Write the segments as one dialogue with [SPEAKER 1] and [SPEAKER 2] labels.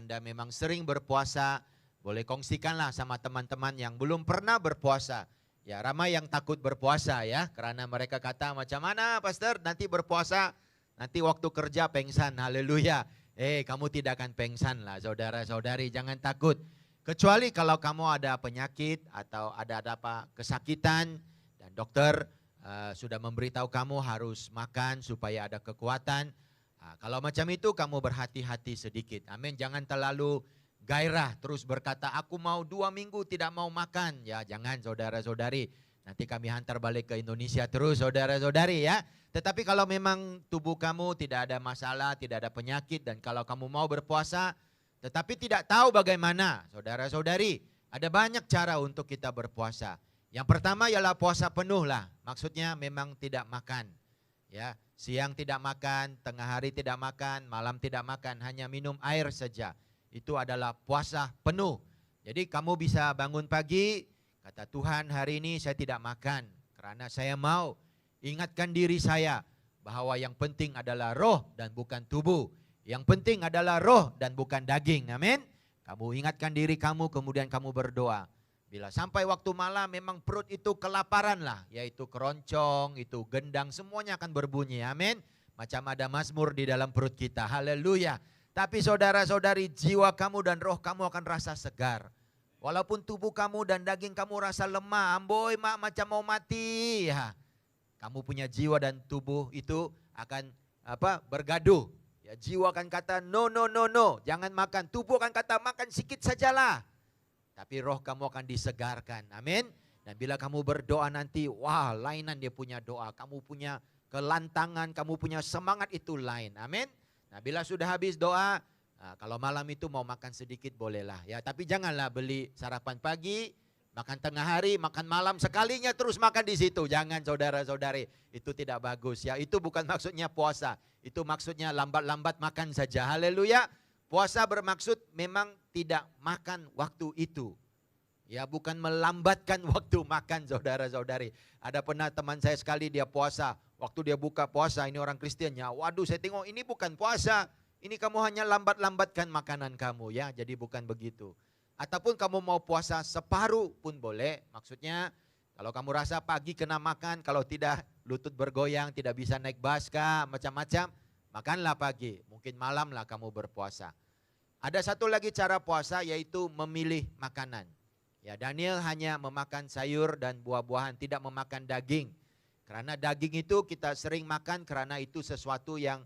[SPEAKER 1] Anda memang sering berpuasa, boleh kongsikanlah sama teman-teman yang belum pernah berpuasa. Ya, ramai yang takut berpuasa ya, karena mereka kata macam mana pastor nanti berpuasa, nanti waktu kerja pengsan, haleluya. Kamu tidak akan pengsan lah saudara-saudari, jangan takut. Kecuali kalau kamu ada penyakit atau ada apa kesakitan dan dokter sudah memberitahu kamu harus makan supaya ada kekuatan. Kalau macam itu kamu berhati-hati sedikit, amin. Jangan terlalu gairah terus berkata aku mau 2 minggu tidak mau makan. Ya jangan saudara-saudari, nanti kami hantar balik ke Indonesia terus saudara-saudari ya. Tetapi kalau memang tubuh kamu tidak ada masalah, tidak ada penyakit dan kalau kamu mau berpuasa tetapi tidak tahu bagaimana saudara-saudari, ada banyak cara untuk kita berpuasa. Yang pertama ialah puasa penuh lah, maksudnya memang tidak makan. Ya, siang tidak makan, tengah hari tidak makan, malam tidak makan, hanya minum air saja. Itu adalah puasa penuh. Jadi kamu bisa bangun pagi, kata Tuhan hari ini saya tidak makan. Karena saya mau ingatkan diri saya bahwa yang penting adalah roh dan bukan tubuh. Yang penting adalah roh dan bukan daging, amin. Kamu ingatkan diri kamu, kemudian kamu berdoa. Bila sampai waktu malam memang perut itu kelaparan lah, yaitu keroncong, itu gendang, semuanya akan berbunyi, amin. Macam ada mazmur di dalam perut kita, haleluya. Tapi saudara-saudari, jiwa kamu dan roh kamu akan rasa segar. Walaupun tubuh kamu dan daging kamu rasa lemah, amboi mak macam mau mati. Ya, kamu punya jiwa dan tubuh itu akan bergaduh. Ya, jiwa akan kata no, jangan makan. Tubuh akan kata makan sedikit sajalah. Tapi roh kamu akan disegarkan, amin. Dan bila kamu berdoa nanti, wah lainan dia punya doa. Kamu punya kelantangan, kamu punya semangat itu lain, amin. Nah bila sudah habis doa, kalau malam itu mau makan sedikit bolehlah. Ya, tapi janganlah beli sarapan pagi, makan tengah hari, makan malam sekalinya terus makan di situ. Jangan saudara-saudari, itu tidak bagus. Ya, itu bukan maksudnya puasa. Itu maksudnya lambat-lambat makan saja, haleluya. Puasa bermaksud memang tidak makan waktu itu. Ya, bukan melambatkan waktu makan saudara-saudari. Ada pernah teman saya sekali dia puasa. Waktu dia buka puasa, ini orang Kristennya. Waduh, saya tengok ini bukan puasa. Ini kamu hanya lambat-lambatkan makanan kamu ya. Jadi bukan begitu. Ataupun kamu mau puasa separuh pun boleh. Maksudnya kalau kamu rasa pagi kena makan, kalau tidak lutut bergoyang, tidak bisa naik bus kah, macam-macam. Makanlah pagi, mungkin malam lah kamu berpuasa. Ada satu lagi cara puasa yaitu memilih makanan. Ya, Daniel hanya memakan sayur dan buah-buahan, tidak memakan daging. Karena daging itu kita sering makan karena itu sesuatu yang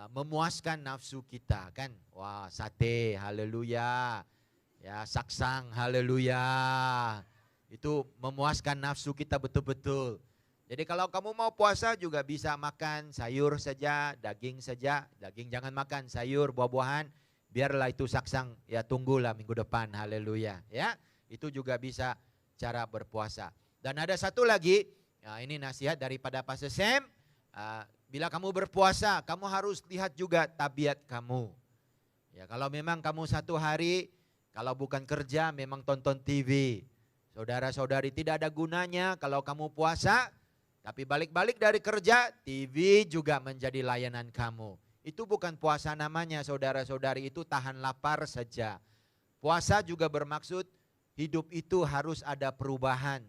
[SPEAKER 1] memuaskan nafsu kita kan. Wah, sate, haleluya. Ya, saksang, haleluya. Itu memuaskan nafsu kita betul-betul. Jadi kalau kamu mau puasa juga bisa makan sayur saja, daging saja. Daging jangan makan, sayur, buah-buahan. Biarlah itu saksang, ya tunggulah minggu depan, haleluya. Ya, itu juga bisa cara berpuasa. Dan ada satu lagi, ya ini nasihat daripada Pastor Sam. Bila kamu berpuasa, kamu harus lihat juga tabiat kamu. Ya, kalau memang kamu satu hari, kalau bukan kerja memang tonton TV. Saudara-saudari, tidak ada gunanya kalau kamu puasa, tapi balik-balik dari kerja, TV juga menjadi layanan kamu. Itu bukan puasa namanya saudara-saudari, itu tahan lapar saja. Puasa juga bermaksud hidup itu harus ada perubahan.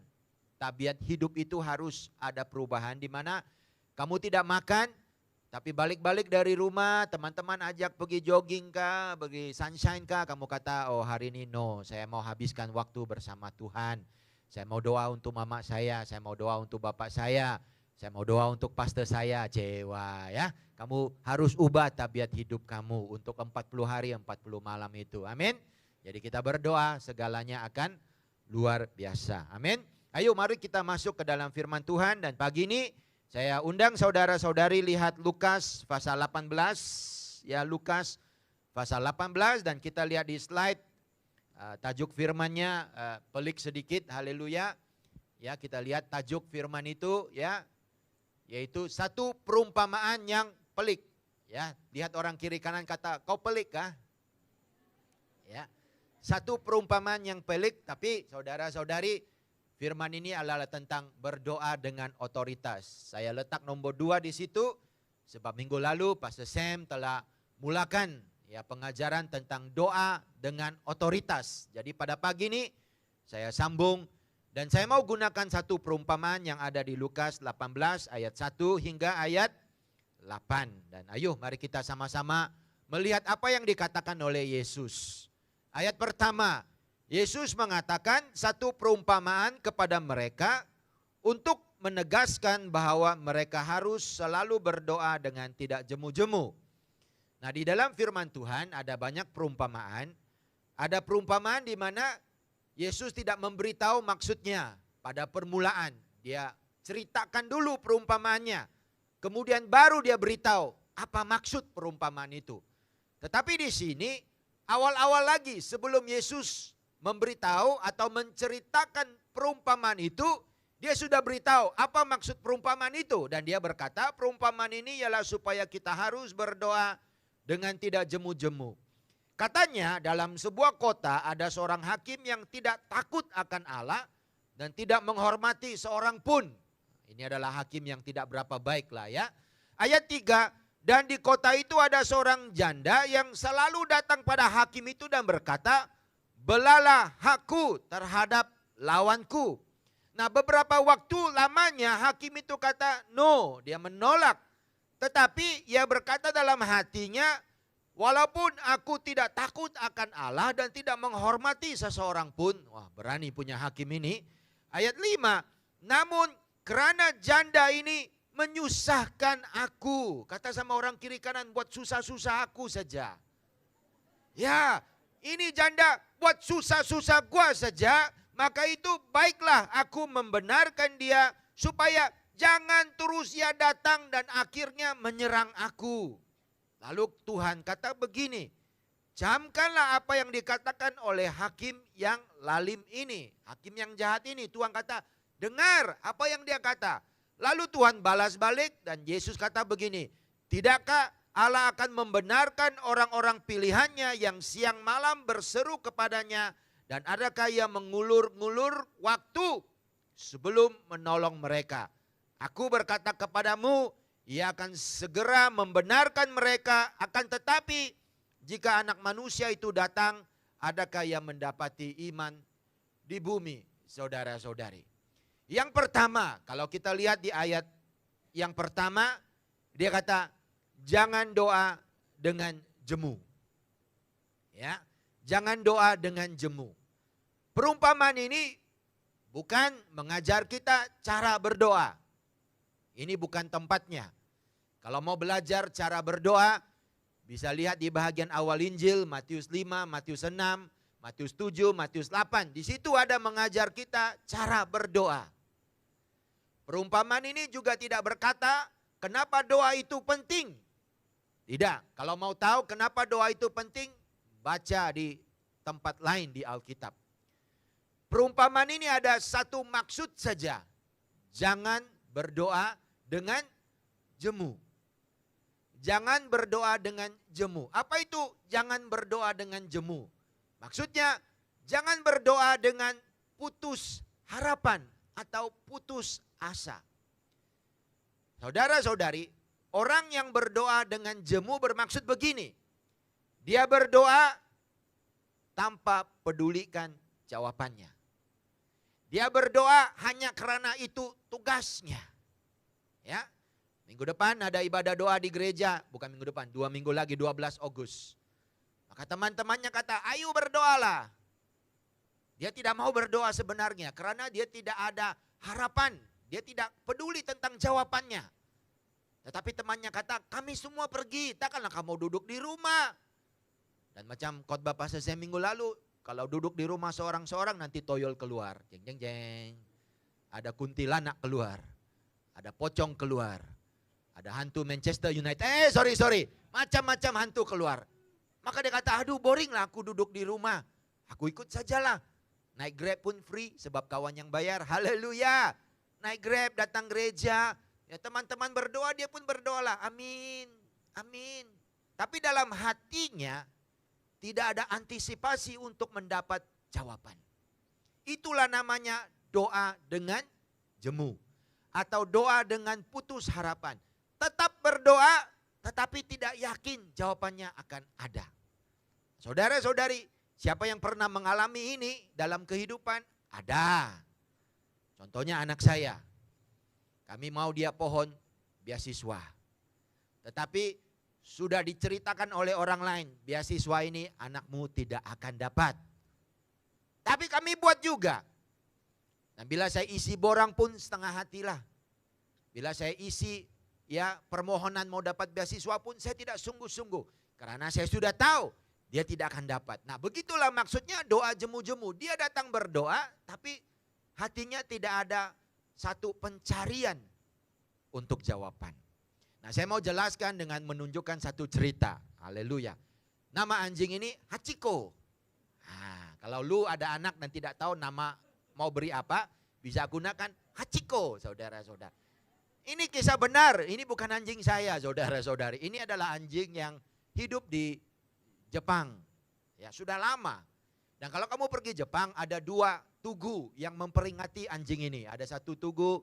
[SPEAKER 1] Tabiat hidup itu harus ada perubahan di mana kamu tidak makan, tapi balik-balik dari rumah, teman-teman ajak pergi jogging kah, pergi sunshine kah, kamu kata, oh hari ini no, saya mau habiskan waktu bersama Tuhan. Saya mau doa untuk mama saya mau doa untuk bapak saya mau doa untuk pastor saya, cewa ya. Kamu harus ubah tabiat hidup kamu untuk 40 hari, 40 malam itu, amin. Jadi kita berdoa, segalanya akan luar biasa, amin. Ayo mari kita masuk ke dalam firman Tuhan dan pagi ini saya undang saudara-saudari lihat Lukas pasal 18, ya Lukas pasal 18 dan kita lihat di slide tajuk firmannya pelik sedikit, haleluya. Ya, kita lihat tajuk firman itu ya, yaitu satu perumpamaan yang pelik. Ya, lihat orang kiri kanan kata, kau pelik kah? Ya, satu perumpamaan yang pelik, tapi saudara-saudari firman ini adalah tentang berdoa dengan otoritas. Saya letak nomor 2 di situ, sebab minggu lalu Pastor Sam telah mulakan ya pengajaran tentang doa dengan otoritas. Jadi pada pagi ini saya sambung dan saya mau gunakan satu perumpamaan yang ada di Lukas 18 ayat 1 hingga ayat 8. Dan ayo mari kita sama-sama melihat apa yang dikatakan oleh Yesus. Ayat pertama, Yesus mengatakan satu perumpamaan kepada mereka untuk menegaskan bahwa mereka harus selalu berdoa dengan tidak jemu-jemu. Nah, di dalam firman Tuhan ada banyak perumpamaan. Ada perumpamaan di mana Yesus tidak memberitahu maksudnya pada permulaan. Dia ceritakan dulu perumpamaannya. Kemudian baru dia beritahu apa maksud perumpamaan itu. Tetapi di sini awal-awal lagi sebelum Yesus memberitahu atau menceritakan perumpamaan itu, dia sudah beritahu apa maksud perumpamaan itu. Dan dia berkata perumpamaan ini ialah supaya kita harus berdoa dengan tidak jemu-jemu. Katanya dalam sebuah kota ada seorang hakim yang tidak takut akan Allah dan tidak menghormati seorang pun. Ini adalah hakim yang tidak berapa baik lah ya. Ayat 3, dan di kota itu ada seorang janda yang selalu datang pada hakim itu dan berkata, belalah hakku terhadap lawanku. Nah, beberapa waktu lamanya hakim itu kata no, dia menolak. Tetapi ia berkata dalam hatinya, walaupun aku tidak takut akan Allah dan tidak menghormati seseorang pun. Wah, berani punya hakim ini. Ayat 5, namun kerana janda ini menyusahkan aku. Kata sama orang kiri kanan, buat susah-susah aku saja. Ya, ini janda buat susah-susah gua saja. Maka itu baiklah aku membenarkan dia supaya jangan terus ia datang dan akhirnya menyerang aku. Lalu Tuhan kata begini, camkanlah apa yang dikatakan oleh hakim yang lalim ini. Hakim yang jahat ini, Tuhan kata, dengar apa yang dia kata. Lalu Tuhan balas balik dan Yesus kata begini, tidakkah Allah akan membenarkan orang-orang pilihannya yang siang malam berseru kepadanya, dan adakah ia mengulur-ngulur waktu sebelum menolong mereka? Aku berkata kepadamu, ia akan segera membenarkan mereka, akan tetapi jika anak manusia itu datang, adakah ia mendapati iman di bumi, saudara-saudari? Yang pertama, kalau kita lihat di ayat yang pertama, dia kata, jangan doa dengan jemu. Ya. Jangan doa dengan jemu. Perumpamaan ini bukan mengajar kita cara berdoa. Ini bukan tempatnya. Kalau mau belajar cara berdoa, bisa lihat di bahagian awal Injil, Matius 5, Matius 6, Matius 7, Matius 8. Di situ ada mengajar kita cara berdoa. Perumpamaan ini juga tidak berkata, kenapa doa itu penting. Tidak, kalau mau tahu kenapa doa itu penting, baca di tempat lain di Alkitab. Perumpamaan ini ada satu maksud saja. Jangan berdoa dengan jemu. Jangan berdoa dengan jemu. Apa itu jangan berdoa dengan jemu? Maksudnya jangan berdoa dengan putus harapan atau putus asa. Saudara-saudari, orang yang berdoa dengan jemu bermaksud begini. Dia berdoa tanpa pedulikan jawabannya. Dia berdoa hanya karena itu tugasnya. Ya. Minggu depan ada ibadah doa di gereja, bukan minggu depan, 2 minggu lagi 12 Agustus. Maka teman-temannya kata, ayo berdoalah. Dia tidak mau berdoa sebenarnya karena dia tidak ada harapan. Dia tidak peduli tentang jawabannya. Tetapi temannya kata, kami semua pergi, takkanlah kamu duduk di rumah. Dan macam khotbah pastor saya minggu lalu, kalau duduk di rumah seorang-seorang nanti toyol keluar. Jeng jeng jeng. Ada kuntilanak keluar. Ada pocong keluar. Ada hantu Manchester United. Sorry. Macam-macam hantu keluar. Maka dia kata, aduh boring lah aku duduk di rumah. Aku ikut sajalah. Naik Grab pun free sebab kawan yang bayar. Haleluya. Naik Grab, datang gereja. Ya teman-teman berdoa, dia pun berdoalah. Amin. Amin. Tapi dalam hatinya tidak ada antisipasi untuk mendapat jawaban. Itulah namanya doa dengan jemu. Atau doa dengan putus harapan. Tetap berdoa tetapi tidak yakin jawabannya akan ada. Saudara-saudari, siapa yang pernah mengalami ini dalam kehidupan? Ada. Contohnya anak saya. Kami mau dia pohon beasiswa. Tetapi sudah diceritakan oleh orang lain, beasiswa ini anakmu tidak akan dapat. Tapi kami buat juga. Dan bila saya isi borang pun setengah hatilah. Bila saya isi ya permohonan mau dapat beasiswa pun saya tidak sungguh-sungguh. Karena saya sudah tahu dia tidak akan dapat. Nah begitulah maksudnya doa jemu-jemu. Dia datang berdoa tapi hatinya tidak ada satu pencarian untuk jawaban. Nah saya mau jelaskan dengan menunjukkan satu cerita. Haleluya. Nama anjing ini Hachiko. Nah, kalau lu ada anak dan tidak tahu nama mau beri apa, bisa gunakan Hachiko, saudara-saudara. Ini kisah benar, ini bukan anjing saya, saudara-saudari. Ini adalah anjing yang hidup di Jepang. Ya, sudah lama. Dan kalau kamu pergi Jepang, ada 2 tugu yang memperingati anjing ini. Ada satu tugu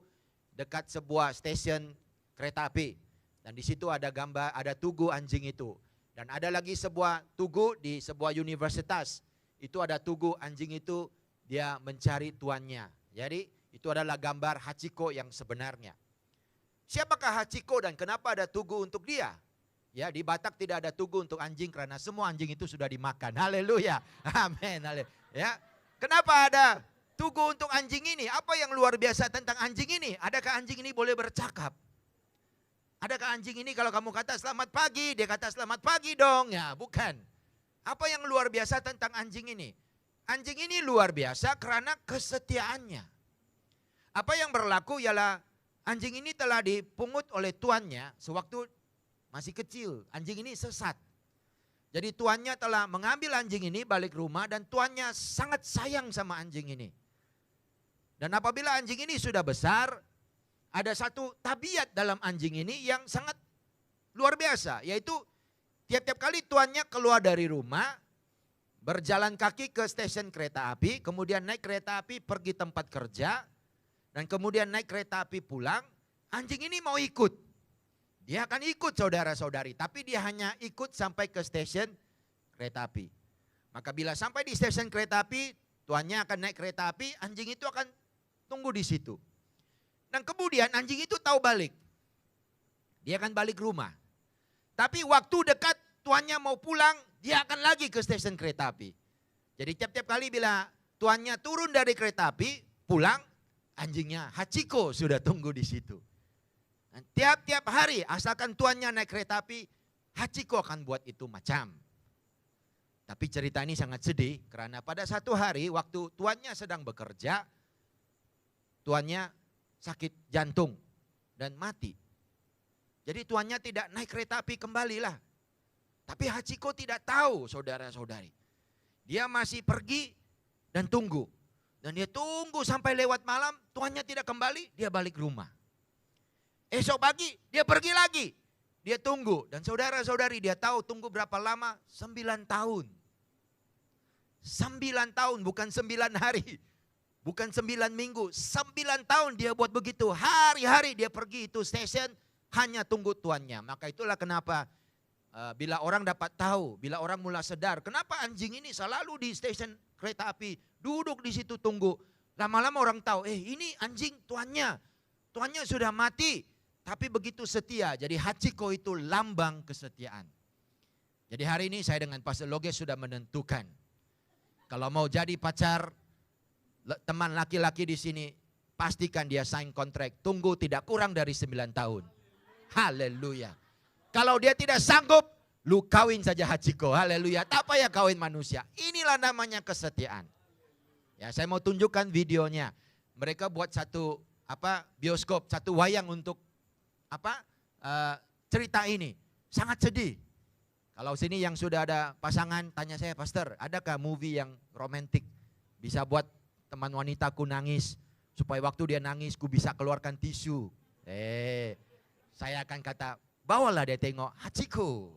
[SPEAKER 1] dekat sebuah stasiun kereta api. Dan di situ ada gambar, ada tugu anjing itu. Dan ada lagi sebuah tugu di sebuah universitas. Itu ada tugu anjing itu, dia mencari tuannya. Jadi itu adalah gambar Hachiko yang sebenarnya. Siapakah Hachiko dan kenapa ada tugu untuk dia? Ya, di Batak tidak ada tugu untuk anjing karena semua anjing itu sudah dimakan. Haleluya. Amin. Ya. Kenapa ada tugu untuk anjing ini? Apa yang luar biasa tentang anjing ini? Adakah anjing ini boleh bercakap? Adakah anjing ini kalau kamu kata selamat pagi, dia kata selamat pagi dong? Ya, bukan. Apa yang luar biasa tentang anjing ini? Anjing ini luar biasa karena kesetiaannya. Apa yang berlaku ialah anjing ini telah dipungut oleh tuannya sewaktu masih kecil. Anjing ini sesat. Jadi tuannya telah mengambil anjing ini balik rumah dan tuannya sangat sayang sama anjing ini. Dan apabila anjing ini sudah besar, ada satu tabiat dalam anjing ini yang sangat luar biasa. Yaitu tiap-tiap kali tuannya keluar dari rumah, berjalan kaki ke stasiun kereta api, kemudian naik kereta api pergi tempat kerja, dan kemudian naik kereta api pulang, anjing ini mau ikut. Dia akan ikut saudara-saudari, tapi dia hanya ikut sampai ke stasiun kereta api. Maka bila sampai di stasiun kereta api, tuannya akan naik kereta api, anjing itu akan tunggu di situ. Dan kemudian anjing itu tahu balik. Dia akan balik rumah. Tapi waktu dekat tuannya mau pulang, dia akan lagi ke stasiun kereta api. Jadi tiap-tiap kali bila tuannya turun dari kereta api, pulang, anjingnya Hachiko sudah tunggu di situ. Dan tiap-tiap hari asalkan tuannya naik kereta api, Hachiko akan buat itu macam. Tapi cerita ini sangat sedih karena pada satu hari waktu tuannya sedang bekerja, tuannya sakit jantung dan mati. Jadi tuannya tidak naik kereta api kembalilah. Tapi Hachiko tidak tahu saudara-saudari. Dia masih pergi dan tunggu. Dan dia tunggu sampai lewat malam, tuannya tidak kembali, dia balik rumah. Esok pagi dia pergi lagi. Dia tunggu. Dan saudara-saudari dia tahu tunggu berapa lama? 9 tahun. 9 tahun bukan 9 hari. Bukan 9 minggu. 9 tahun dia buat begitu. Hari-hari dia pergi itu stasiun hanya tunggu tuannya. Maka itulah kenapa bila orang dapat tahu, bila orang mulai sadar. Kenapa anjing ini selalu di stasiun kereta api. Duduk di situ tunggu. Lama-lama orang tahu ini anjing tuannya. Tuannya sudah mati. Tapi begitu setia. Jadi Hachiko itu lambang kesetiaan. Jadi hari ini saya dengan Pastor Loges sudah menentukan. Kalau mau jadi pacar teman laki-laki di sini, pastikan dia sign kontrak. Tunggu tidak kurang dari 9 tahun. Haleluya. Kalau dia tidak sanggup, lu kawin saja Hachiko. Haleluya. Tak payah kawin manusia. Inilah namanya kesetiaan. Ya, saya mau tunjukkan videonya. Mereka buat satu bioskop, satu wayang untuk cerita ini. Sangat sedih. Kalau sini yang sudah ada pasangan, tanya saya, Pastor, adakah movie yang romantis bisa buat teman wanitaku nangis, supaya waktu dia nangis ku bisa keluarkan tisu. Saya akan kata, bawalah dia tengok Hachiko.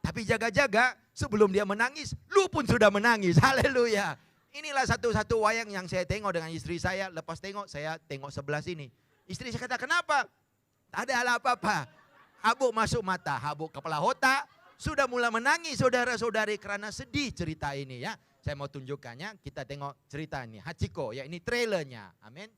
[SPEAKER 1] Tapi jaga-jaga sebelum dia menangis, lu pun sudah menangis. Haleluya. Inilah satu-satu wayang yang saya tengok dengan istri saya. Lepas tengok, saya tengok sebelah sini. Istri saya kata, kenapa? Tak ada hal apa-apa. Habuk masuk mata, habuk kepala otak, sudah mulai menangis saudara-saudari karena sedih cerita ini ya. Saya mau tunjukkannya, kita tengok cerita ini. Hachiko, ya ini trailernya. Amin.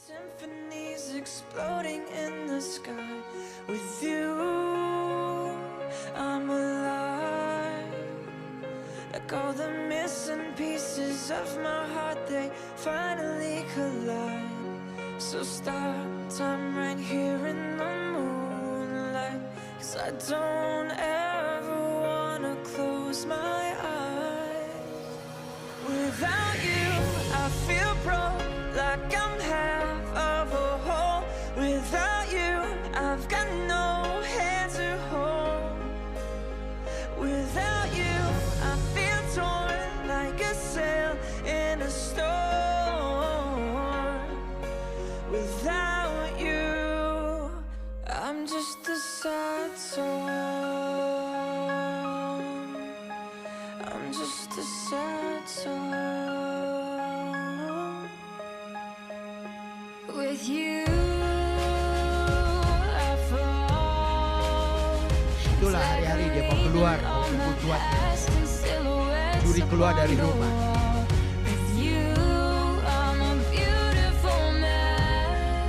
[SPEAKER 2] Symphonies exploding in the sky. With you, I'm alive. Like all the missing pieces of my heart, they finally collide. So stop time right here in the moonlight. 'Cause I don't ever wanna close my eyes. Without you, I feel broke, like I'm half of a whole. Without you, I've got no hand to hold. Without you, I feel torn like a sail in a storm. Without you, I'm just a sad song. I'm just a sad song. With you, I fall.
[SPEAKER 1] Itulah hari-hari dia mau keluar, mau tunggu tuannya. Curi keluar dari rumah.
[SPEAKER 2] With you, I'm a beautiful mess.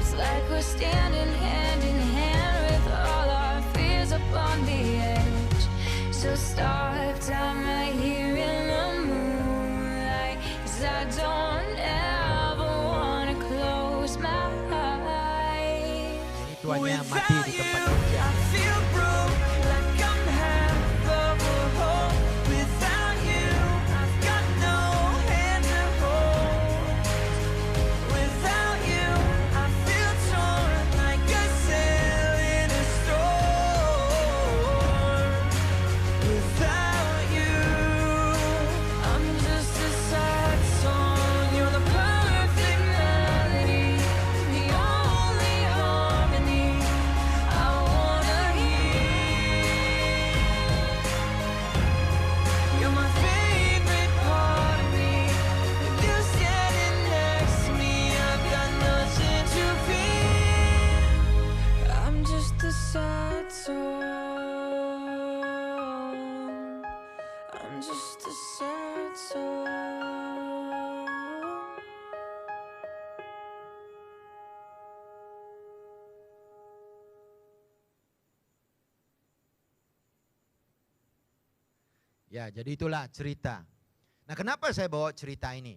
[SPEAKER 2] It's like we're standing hand in hand with all our fears up on the edge. So stop time right here in the moonlight. 'Cause I don't ever wanna close my eyes.
[SPEAKER 1] Ini tuannya mati di tempat kerja.
[SPEAKER 2] I feel broke, like I'm half of a whole. Without you, I've got no hand to hold. Without you, I feel torn like a sail in a storm. Without you, I'm just a sad song. You're the perfect melody, the only harmony I wanna hear. You're my favorite part of me. With you standing next to me, I've got nothing to fear. I'm just a sad song. I'm just a sad song.
[SPEAKER 1] Ya, jadi itulah cerita. Nah, kenapa saya bawa cerita ini?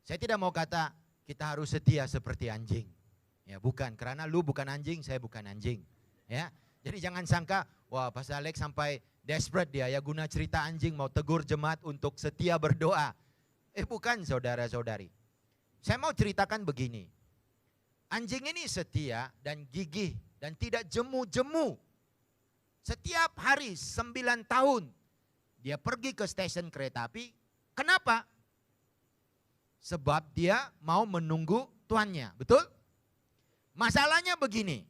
[SPEAKER 1] Saya tidak mau kata kita harus setia seperti anjing. Ya, bukan. Karena lu bukan anjing, saya bukan anjing. Ya, jadi jangan sangka, wah Pastor Alex sampai desperate dia ya guna cerita anjing mau tegur jemaat untuk setia berdoa. Bukan saudara-saudari. Saya mau ceritakan begini. Anjing ini setia dan gigih dan tidak jemu-jemu. Setiap hari 9 tahun. Dia pergi ke stasiun kereta api. Kenapa? Sebab dia mau menunggu tuannya. Betul? Masalahnya begini.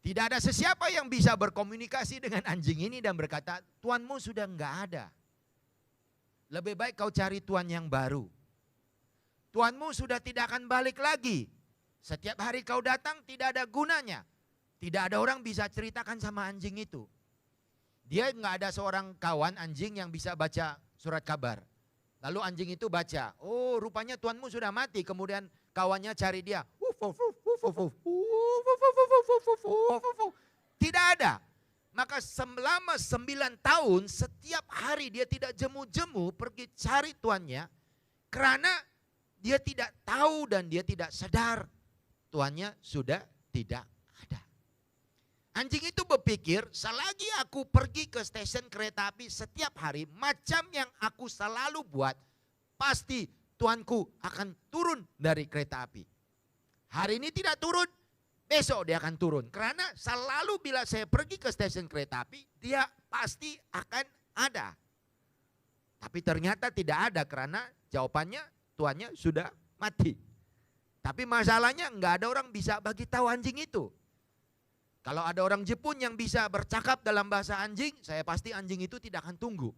[SPEAKER 1] Tidak ada sesiapa yang bisa berkomunikasi dengan anjing ini dan berkata, tuanmu sudah enggak ada. Lebih baik kau cari tuan yang baru. Tuanmu sudah tidak akan balik lagi. Setiap hari kau datang tidak ada gunanya. Tidak ada orang bisa ceritakan sama anjing itu. Dia nggak ada seorang kawan anjing yang bisa baca surat kabar. Lalu anjing itu baca, oh rupanya tuanmu sudah mati. Kemudian kawannya cari dia. Tidak ada. Maka selama 9 tahun setiap hari dia tidak jemu-jemu pergi cari tuannya. Karena dia tidak tahu dan dia tidak sadar tuannya sudah tidak ada. Anjing itu berpikir, selagi aku pergi ke stasiun kereta api setiap hari, macam yang aku selalu buat, pasti tuanku akan turun dari kereta api. Hari ini tidak turun, besok dia akan turun. Karena selalu bila saya pergi ke stasiun kereta api, dia pasti akan ada. Tapi ternyata tidak ada karena jawabannya tuannya sudah mati. Tapi masalahnya nggak ada orang bisa bagi tahu anjing itu. Kalau ada orang Jepun yang bisa bercakap dalam bahasa anjing, saya pasti anjing itu tidak akan tunggu.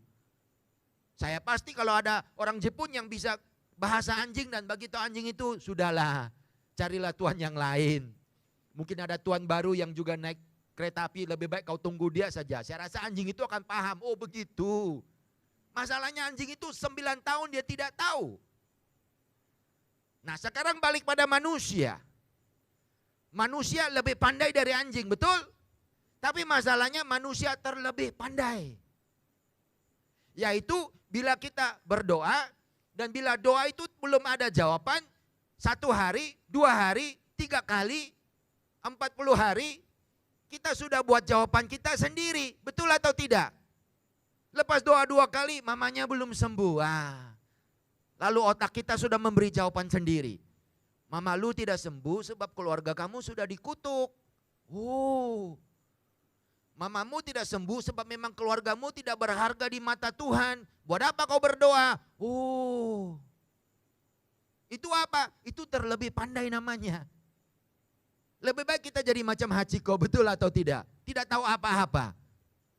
[SPEAKER 1] Saya pasti kalau ada orang Jepun yang bisa bahasa anjing dan bagi tahu anjing itu, sudahlah, carilah tuan yang lain. Mungkin ada tuan baru yang juga naik kereta api, lebih baik kau tunggu dia saja. Saya rasa anjing itu akan paham, oh begitu. Masalahnya anjing itu 9 tahun dia tidak tahu. Nah sekarang balik pada manusia. Manusia lebih pandai dari anjing, betul? Tapi masalahnya manusia terlebih pandai. Yaitu bila kita berdoa dan bila doa itu belum ada jawaban, 1 hari, 2 hari, 3 kali, 40 hari, kita sudah buat jawaban kita sendiri. Betul atau tidak? Lepas doa 2 kali, mamanya belum sembuh. Lalu otak kita sudah memberi jawaban sendiri. Mama lu tidak sembuh sebab keluarga kamu sudah dikutuk. Oh, mamamu tidak sembuh sebab memang keluargamu tidak berharga di mata Tuhan. Buat apa kau berdoa? Oh, itu apa? Itu terlebih pandai namanya. Lebih baik kita jadi macam Hachiko, betul atau tidak? Tidak tahu apa-apa.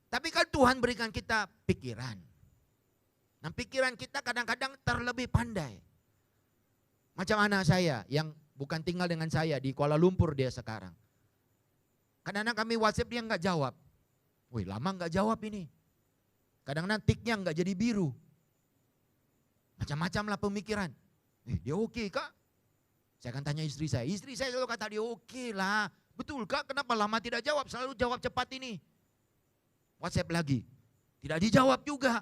[SPEAKER 1] Tapi kan Tuhan berikan kita pikiran. Nah pikiran kita kadang-kadang terlebih pandai. Macam anak saya yang bukan tinggal dengan saya di Kuala Lumpur dia sekarang. Kadang-kadang kami WhatsApp dia nggak jawab. Wih lama nggak jawab ini. Kadang-kadang tiknya nggak jadi biru. Macam-macam lah pemikiran. Dia oke kak? Saya akan tanya istri saya selalu kata dia oke lah. Betul kak kenapa lama tidak jawab? Selalu jawab cepat ini. WhatsApp lagi. Tidak dijawab juga.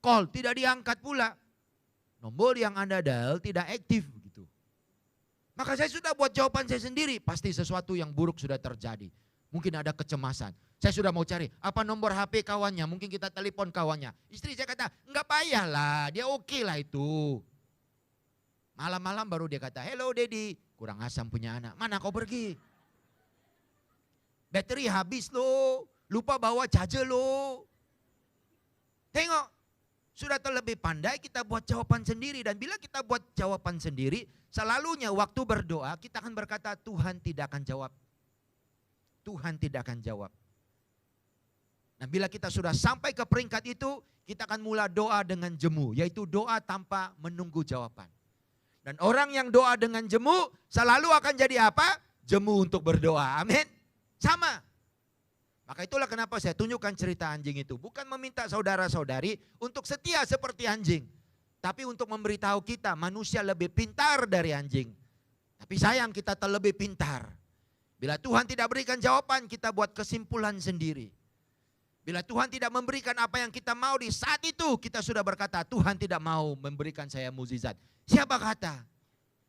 [SPEAKER 1] Call tidak diangkat pula. Nomor yang Anda dial tidak aktif gitu. Maka saya sudah buat jawaban saya sendiri. Pasti sesuatu yang buruk sudah terjadi. Mungkin ada kecemasan. Saya sudah mau cari apa nomor HP kawannya. Mungkin kita telepon kawannya. Istri saya kata enggak payah lah. Dia oke lah itu. Malam-malam baru dia kata hello daddy. Kurang asam punya anak. Mana kau pergi? Bateri habis lo. Lupa bawa charger lo. Tengok. Sudah terlebih pandai kita buat jawaban sendiri. Dan bila kita buat jawaban sendiri, selalunya waktu berdoa kita akan berkata Tuhan tidak akan jawab. Tuhan tidak akan jawab. Nah bila kita sudah sampai ke peringkat itu, kita akan mulai doa dengan jemu. Yaitu doa tanpa menunggu jawaban. Dan orang yang doa dengan jemu selalu akan jadi apa? Jemu untuk berdoa. Amin. Sama. Maka itulah kenapa saya tunjukkan cerita anjing itu. Bukan meminta saudara-saudari untuk setia seperti anjing. Tapi untuk memberitahu kita manusia lebih pintar dari anjing. Tapi sayang kita terlebih pintar. Bila Tuhan tidak berikan jawaban kita buat kesimpulan sendiri. Bila Tuhan tidak memberikan apa yang kita mau di saat itu kita sudah berkata Tuhan tidak mau memberikan saya mukjizat. Siapa kata?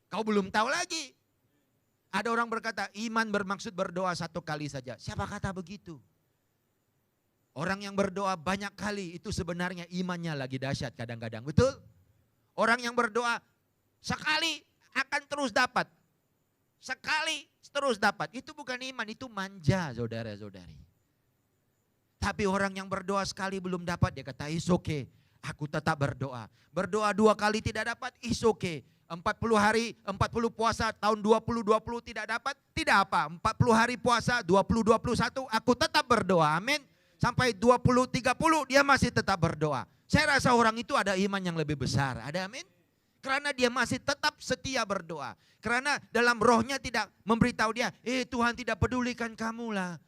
[SPEAKER 1] Kau belum tahu lagi. Ada orang berkata iman bermaksud berdoa 1 kali saja. Siapa kata begitu? Orang yang berdoa banyak kali itu sebenarnya imannya lagi dahsyat kadang-kadang. Betul? Orang yang berdoa sekali akan terus dapat. Sekali terus dapat. Itu bukan iman, itu manja saudara-saudari. Tapi orang yang berdoa sekali belum dapat dia kata is okay. Aku tetap berdoa. Berdoa 2 kali tidak dapat is okay. 40 hari, 40 puasa tahun 2020 tidak dapat. Tidak apa, 40 hari puasa 2021 aku tetap berdoa. Amin. Sampai 20-30 dia masih tetap berdoa. Saya rasa orang itu ada iman yang lebih besar. Ada amin? Karena dia masih tetap setia berdoa. Karena dalam rohnya tidak memberitahu dia, Tuhan tidak pedulikan kamu lah.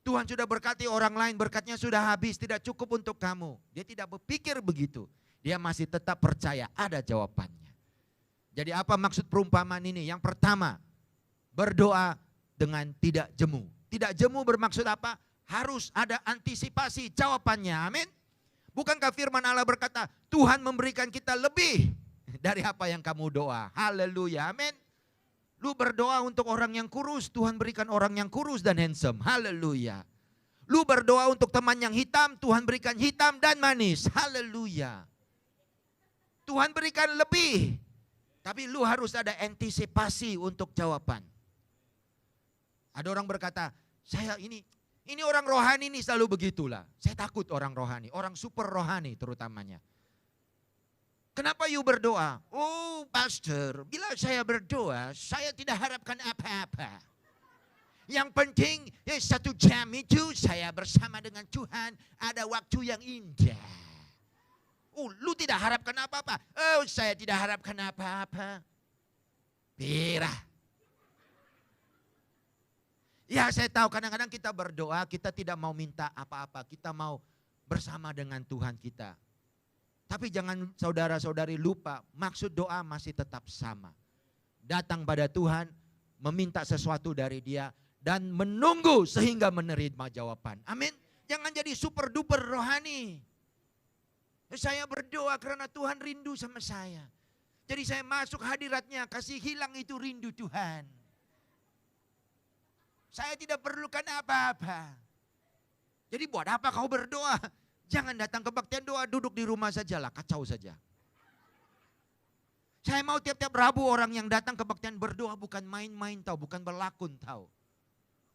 [SPEAKER 1] Tuhan sudah berkati orang lain, berkatnya sudah habis, tidak cukup untuk kamu. Dia tidak berpikir begitu. Dia masih tetap percaya ada jawabannya. Jadi apa maksud perumpamaan ini? Yang pertama, berdoa dengan tidak jemu. Tidak jemu bermaksud apa? Harus ada antisipasi jawabannya, amin. Bukankah firman Allah berkata, Tuhan memberikan kita lebih dari apa yang kamu doa. Haleluya, amin. Lu berdoa untuk orang yang kurus, Tuhan berikan orang yang kurus dan handsome. Haleluya. Lu berdoa untuk teman yang hitam, Tuhan berikan hitam dan manis. Haleluya. Tuhan berikan lebih. Tapi lu harus ada antisipasi untuk jawaban. Ada orang berkata, ini orang rohani ini selalu begitulah. Saya takut orang rohani, orang super rohani terutamanya. Kenapa you berdoa? Oh pastor, bila saya berdoa, saya tidak harapkan apa-apa. Yang penting 1 jam itu saya bersama dengan Tuhan, ada waktu yang indah. Oh, lu tidak harapkan apa-apa? Oh, saya tidak harapkan apa-apa. Birah. Ya saya tahu kadang-kadang kita berdoa, kita tidak mau minta apa-apa. Kita mau bersama dengan Tuhan kita. Tapi jangan saudara-saudari lupa, maksud doa masih tetap sama. Datang pada Tuhan, meminta sesuatu dari Dia, dan menunggu sehingga menerima jawaban. Amin. Jangan jadi super duper rohani. Saya berdoa karena Tuhan rindu sama saya. Jadi saya masuk hadiratnya, kasih hilang itu rindu Tuhan. Saya tidak perlukan apa-apa. Jadi buat apa kau berdoa? Jangan datang kebaktian doa, duduk di rumah sajalah, kacau saja. Saya mau tiap-tiap Rabu orang yang datang kebaktian berdoa bukan main-main tahu, bukan berlakon tahu.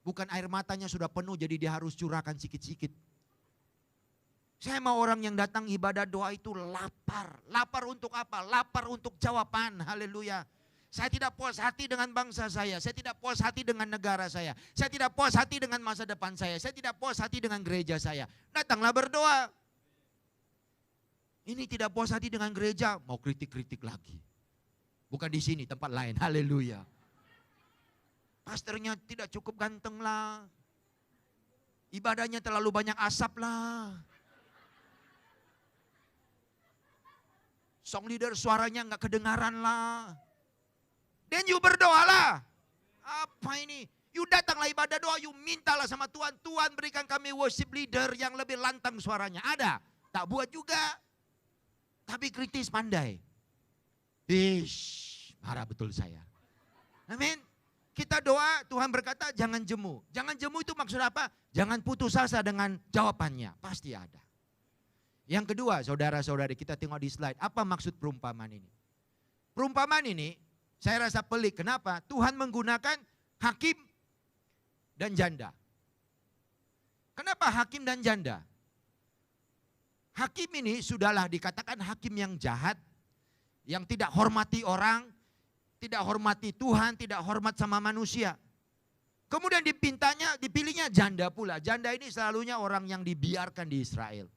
[SPEAKER 1] Bukan air matanya sudah penuh jadi dia harus curahkan sikit-sikit. Saya mau orang yang datang ibadah doa itu lapar. Lapar untuk apa? Lapar untuk jawaban. Haleluya. Saya tidak puas hati dengan bangsa saya. Saya tidak puas hati dengan negara saya. Saya tidak puas hati dengan masa depan saya. Saya tidak puas hati dengan gereja saya. Datanglah berdoa. Ini tidak puas hati dengan gereja, mau kritik-kritik lagi. Bukan di sini, tempat lain. Haleluya. Pastornya tidak cukup ganteng lah. Ibadahnya terlalu banyak asap lah. Song leader suaranya nggak kedengaran lah. Dan you berdoalah. Apa ini? You datanglah ibadah doa, you mintalah sama Tuhan. Tuhan berikan kami worship leader yang lebih lantang suaranya. Ada, tak buat juga. Tapi kritis pandai. Marah betul saya. Amin. Kita doa, Tuhan berkata jangan jemu. Jangan jemu itu maksud apa? Jangan putus asa dengan jawabannya. Pasti ada. Yang kedua, saudara-saudari, kita tengok di slide. Apa maksud perumpamaan ini? Perumpamaan ini, saya rasa pelik. Kenapa? Tuhan menggunakan hakim dan janda. Kenapa hakim dan janda? Hakim ini sudahlah dikatakan hakim yang jahat, yang tidak hormati orang, tidak hormati Tuhan, tidak hormat sama manusia. Kemudian dipilihnya janda pula. Janda ini selalunya orang yang dibiarkan di Israel.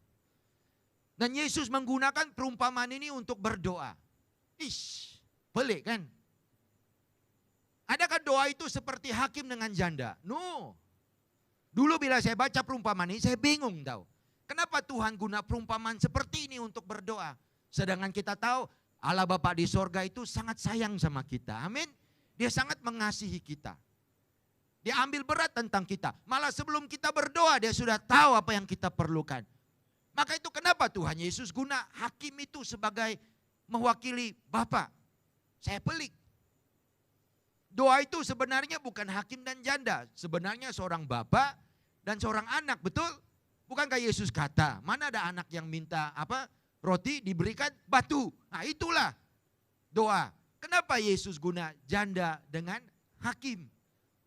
[SPEAKER 1] Dan Yesus menggunakan perumpamaan ini untuk berdoa. Pelik kan? Adakah doa itu seperti hakim dengan janda? No. Dulu bila saya baca perumpamaan ini, saya bingung tahu. Kenapa Tuhan guna perumpamaan seperti ini untuk berdoa? Sedangkan kita tahu Allah Bapa di sorga itu sangat sayang sama kita. Amin. Dia sangat mengasihi kita. Dia ambil berat tentang kita. Malah sebelum kita berdoa, dia sudah tahu apa yang kita perlukan. Maka itu kenapa Tuhan Yesus guna hakim itu sebagai mewakili Bapa. Saya pelik. Doa itu sebenarnya bukan hakim dan janda. Sebenarnya seorang bapa dan seorang anak, betul? Bukankah Yesus kata, mana ada anak yang minta roti diberikan batu. Nah itulah doa. Kenapa Yesus guna janda dengan hakim?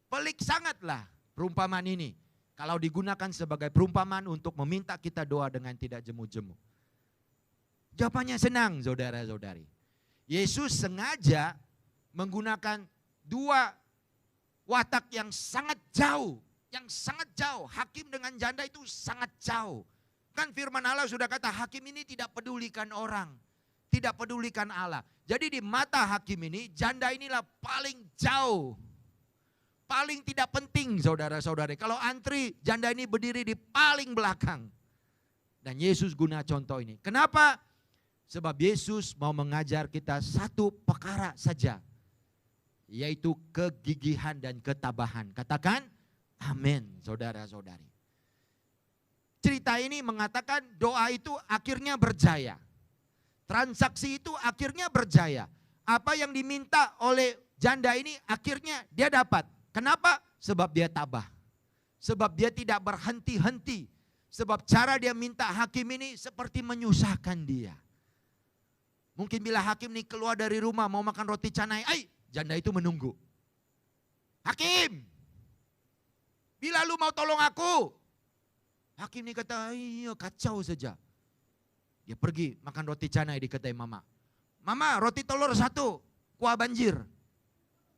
[SPEAKER 1] Pelik sangatlah perumpamaan ini. Kalau digunakan sebagai perumpamaan untuk meminta kita doa dengan tidak jemu-jemu. Jawabannya senang saudara-saudari. Yesus sengaja menggunakan dua watak yang sangat jauh. Yang sangat jauh. Hakim dengan janda itu sangat jauh. Kan firman Allah sudah kata hakim ini tidak pedulikan orang. Tidak pedulikan Allah. Jadi di mata hakim ini janda inilah paling jauh. Paling tidak penting saudara-saudari. Kalau antri janda ini berdiri di paling belakang. Dan Yesus guna contoh ini. Kenapa? Sebab Yesus mau mengajar kita satu perkara saja. Yaitu kegigihan dan ketabahan. Katakan amin saudara-saudari. Cerita ini mengatakan doa itu akhirnya berjaya. Transaksi itu akhirnya berjaya. Apa yang diminta oleh janda ini akhirnya dia dapat. Kenapa? Sebab dia tabah. Sebab dia tidak berhenti-henti. Sebab cara dia minta hakim ini seperti menyusahkan dia. Mungkin bila hakim ini keluar dari rumah mau makan roti canai, janda itu menunggu. Hakim, bila lu mau tolong aku? Hakim ini kata, iya kacau saja. Dia pergi makan roti canai di kedai mama. Mama roti telur 1, kuah banjir.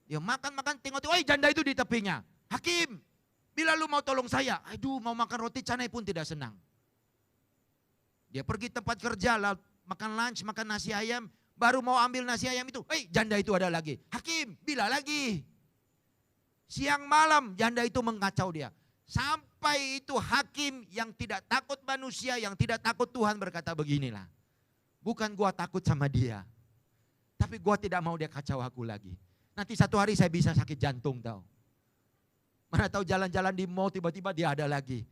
[SPEAKER 1] Dia makan, tengok, janda itu di tepinya. Hakim, bila lu mau tolong saya, aduh mau makan roti canai pun tidak senang. Dia pergi tempat kerja, makan lunch, makan nasi ayam, baru mau ambil nasi ayam itu, janda itu ada lagi. Hakim, bila lagi? Siang malam janda itu mengacau dia. Sampai itu hakim yang tidak takut manusia, yang tidak takut Tuhan berkata beginilah. Bukan gua takut sama dia, tapi gua tidak mau dia kacau aku lagi. Nanti satu hari saya bisa sakit jantung tau. Mana tahu jalan-jalan di mall tiba-tiba dia ada lagi.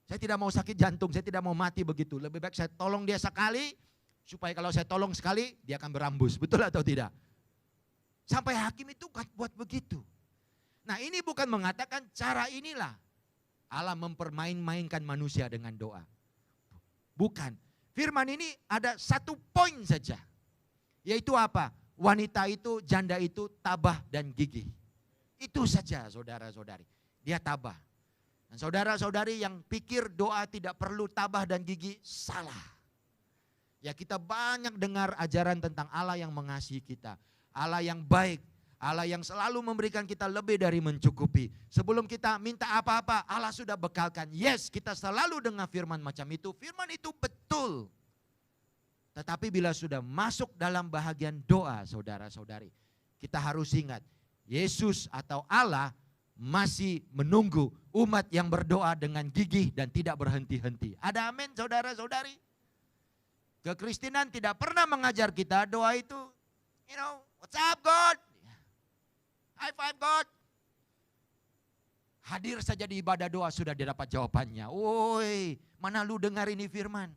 [SPEAKER 1] Saya tidak mau sakit jantung, saya tidak mau mati begitu. Lebih baik saya tolong dia sekali, supaya kalau saya tolong sekali, dia akan berambus. Betul atau tidak? Sampai hakim itu kan buat begitu. Nah ini bukan mengatakan cara inilah Allah mempermain-mainkan manusia dengan doa. Bukan. Firman ini ada satu poin saja. Yaitu apa? Wanita itu, janda itu tabah dan gigih. Itu saja saudara-saudari. Dia tabah. Dan saudara-saudari yang pikir doa tidak perlu tabah dan gigih, salah. Ya kita banyak dengar ajaran tentang Allah yang mengasihi kita. Allah yang baik. Allah yang selalu memberikan kita lebih dari mencukupi. Sebelum kita minta apa-apa, Allah sudah bekalkan. Yes, kita selalu dengar firman macam itu. Firman itu betul. Tetapi bila sudah masuk dalam bahagian doa saudara-saudari, kita harus ingat, Yesus atau Allah masih menunggu umat yang berdoa dengan gigih dan tidak berhenti-henti. Ada amin saudara-saudari? Kekristenan tidak pernah mengajar kita doa itu, what's up God? High five God. Hadir saja di ibadah doa sudah didapat jawabannya. Woi, mana lu dengar ini firman?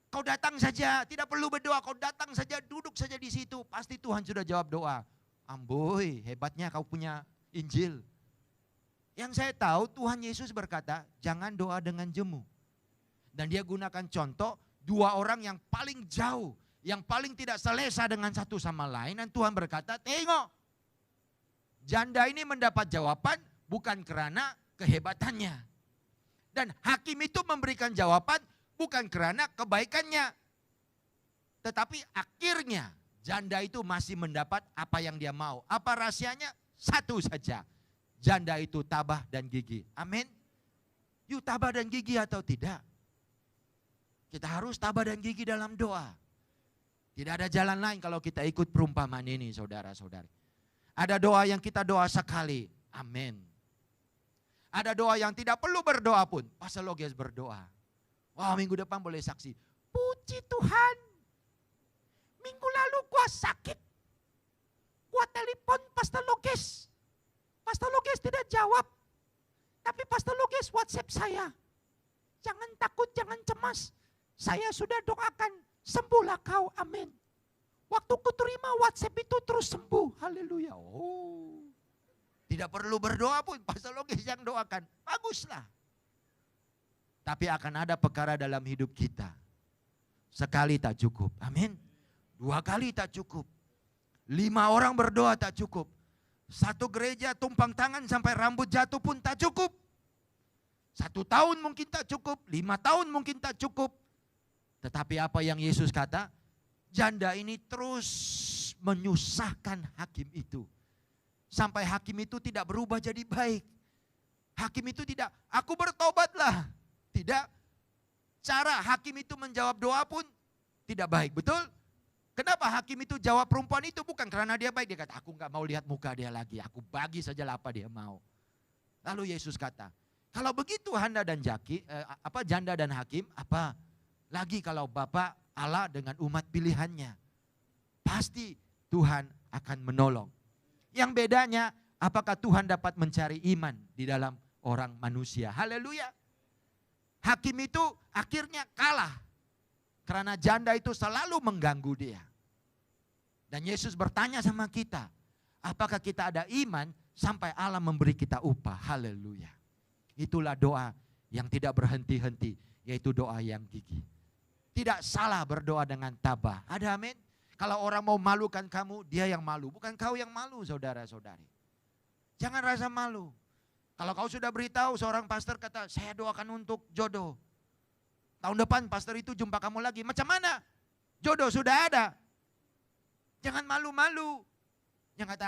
[SPEAKER 1] Kau datang saja, tidak perlu berdoa, kau datang saja, duduk saja di situ, pasti Tuhan sudah jawab doa. Amboi, hebatnya kau punya Injil. Yang saya tahu Tuhan Yesus berkata, jangan doa dengan jemu. Dan dia gunakan contoh 2 orang yang paling jauh, yang paling tidak selesa dengan satu sama lain. Dan Tuhan berkata, tengok, janda ini mendapat jawaban bukan karena kehebatannya. Dan hakim itu memberikan jawaban bukan karena kebaikannya. Tetapi akhirnya janda itu masih mendapat apa yang dia mau. Apa rahasianya? Satu saja. Janda itu tabah dan gigih. Amin. You tabah dan gigih atau tidak? Kita harus tabah dan gigih dalam doa. Tidak ada jalan lain kalau kita ikut perumpamaan ini saudara-saudari. Ada doa yang kita doa sekali. Amin. Ada doa yang tidak perlu berdoa pun. Pastor Loges berdoa. Wah, minggu depan boleh saksi. Puji Tuhan. Minggu lalu gua sakit. Gua telepon Pastor Loges. Pastor Loges tidak jawab. Tapi Pastor Loges WhatsApp saya. Jangan takut, jangan cemas. Saya sudah doakan. Sembuhlah kau, amin. Waktu ku terima WhatsApp itu terus sembuh. Haleluya. Oh. Tidak perlu berdoa pun. Pastor Loges yang doakan. Baguslah. Tapi akan ada perkara dalam hidup kita. Sekali tak cukup. Amin. 2 kali tak cukup. 5 orang berdoa tak cukup. 1 gereja tumpang tangan sampai rambut jatuh pun tak cukup. 1 tahun mungkin tak cukup. 5 tahun mungkin tak cukup. Tetapi apa yang Yesus kata? Janda ini terus menyusahkan hakim itu. Sampai hakim itu tidak berubah jadi baik. Hakim itu tidak, aku bertobatlah. Tidak, cara hakim itu menjawab doa pun tidak baik, betul? Kenapa hakim itu jawab perempuan itu? Bukan karena dia baik, dia kata aku gak mau lihat muka dia lagi, aku bagi saja apa dia mau. Lalu Yesus kata, kalau begitu janda dan hakim, apa lagi kalau Bapa Allah dengan umat pilihannya? Pasti Tuhan akan menolong. Yang bedanya, apakah Tuhan dapat mencari iman di dalam orang manusia? Haleluya. Hakim itu akhirnya kalah. Karena janda itu selalu mengganggu dia. Dan Yesus bertanya sama kita, apakah kita ada iman sampai Allah memberi kita upah? Haleluya. Itulah doa yang tidak berhenti-henti, yaitu doa yang gigih. Tidak salah berdoa dengan tabah. Ada amin? Kalau orang mau malukan kamu, dia yang malu. Bukan kau yang malu saudara-saudari. Jangan rasa malu. Kalau kau sudah beritahu seorang pastor kata, saya doakan untuk jodoh. Tahun depan pastor itu jumpa kamu lagi. Macam mana? Jodoh sudah ada. Jangan malu-malu. Jangan kata,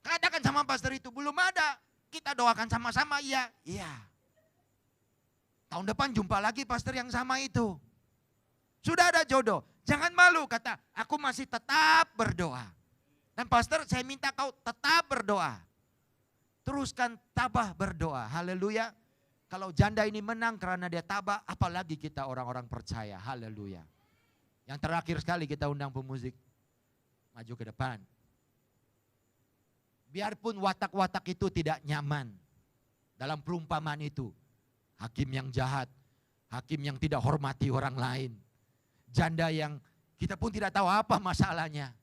[SPEAKER 1] katakan sama pastor itu, belum ada. Kita doakan sama-sama, iya. Iya. Tahun depan jumpa lagi pastor yang sama itu. Sudah ada jodoh. Jangan malu, kata, aku masih tetap berdoa. Dan pastor, saya minta kau tetap berdoa. Teruskan tabah berdoa. Haleluya. Kalau janda ini menang karena dia tabah, apalagi kita orang-orang percaya. Haleluya. Yang terakhir sekali kita undang pemusik. Maju ke depan. Biarpun watak-watak itu tidak nyaman. Dalam perumpamaan itu. Hakim yang jahat. Hakim yang tidak hormati orang lain. Janda yang kita pun tidak tahu apa masalahnya.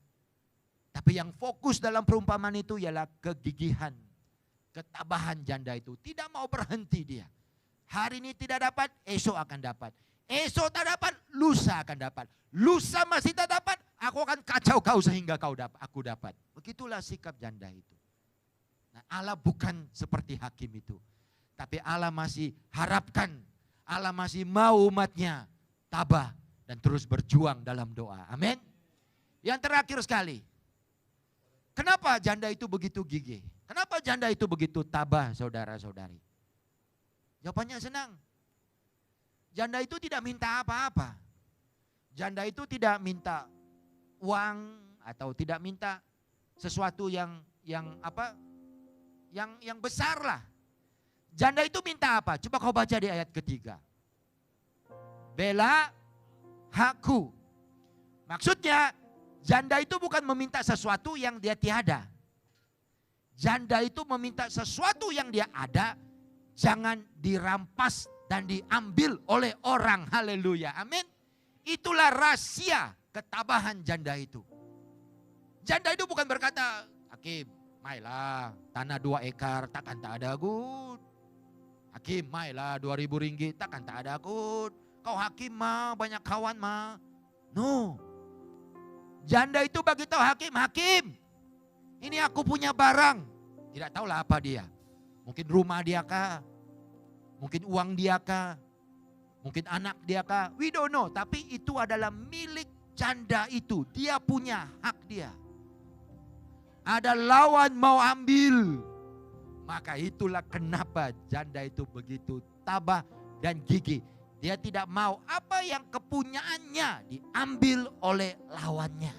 [SPEAKER 1] Tapi yang fokus dalam perumpamaan itu ialah kegigihan. Ketabahan janda itu. Tidak mau berhenti dia. Hari ini tidak dapat, esok akan dapat. Esok tak dapat, lusa akan dapat. Lusa masih tak dapat, aku akan kacau kau sehingga aku dapat. Begitulah sikap janda itu. Nah, Allah bukan seperti hakim itu. Tapi Allah masih harapkan, Allah masih mau umatnya tabah dan terus berjuang dalam doa. Amin. Yang terakhir sekali. Kenapa janda itu begitu gigih? Kenapa janda itu begitu tabah, saudara-saudari? Jawabannya senang. Janda itu tidak minta apa-apa. Janda itu tidak minta uang atau tidak minta sesuatu yang besar lah. Janda itu minta apa? Coba kau baca di ayat ketiga. Bela hakku. Maksudnya janda itu bukan meminta sesuatu yang dia tiada. Janda itu meminta sesuatu yang dia ada, jangan dirampas dan diambil oleh orang. Haleluya. Amin. Itulah rahasia ketabahan janda itu. Janda itu bukan berkata, hakim, mailah tanah 2 ekar takkan tak ada good. Hakim, mailah 2.000 ringgit takkan tak ada good. Kau hakim mah banyak kawan mah. No. Janda itu bagi tahu hakim, hakim, ini aku punya barang. Tidak tahulah apa dia. Mungkin rumah dia kah? Mungkin uang dia kah? Mungkin anak dia kah? We don't know. Tapi itu adalah milik janda itu. Dia punya hak dia. Ada lawan mau ambil. Maka itulah kenapa janda itu begitu tabah dan gigih. Dia tidak mau apa yang kepunyaannya diambil oleh lawannya.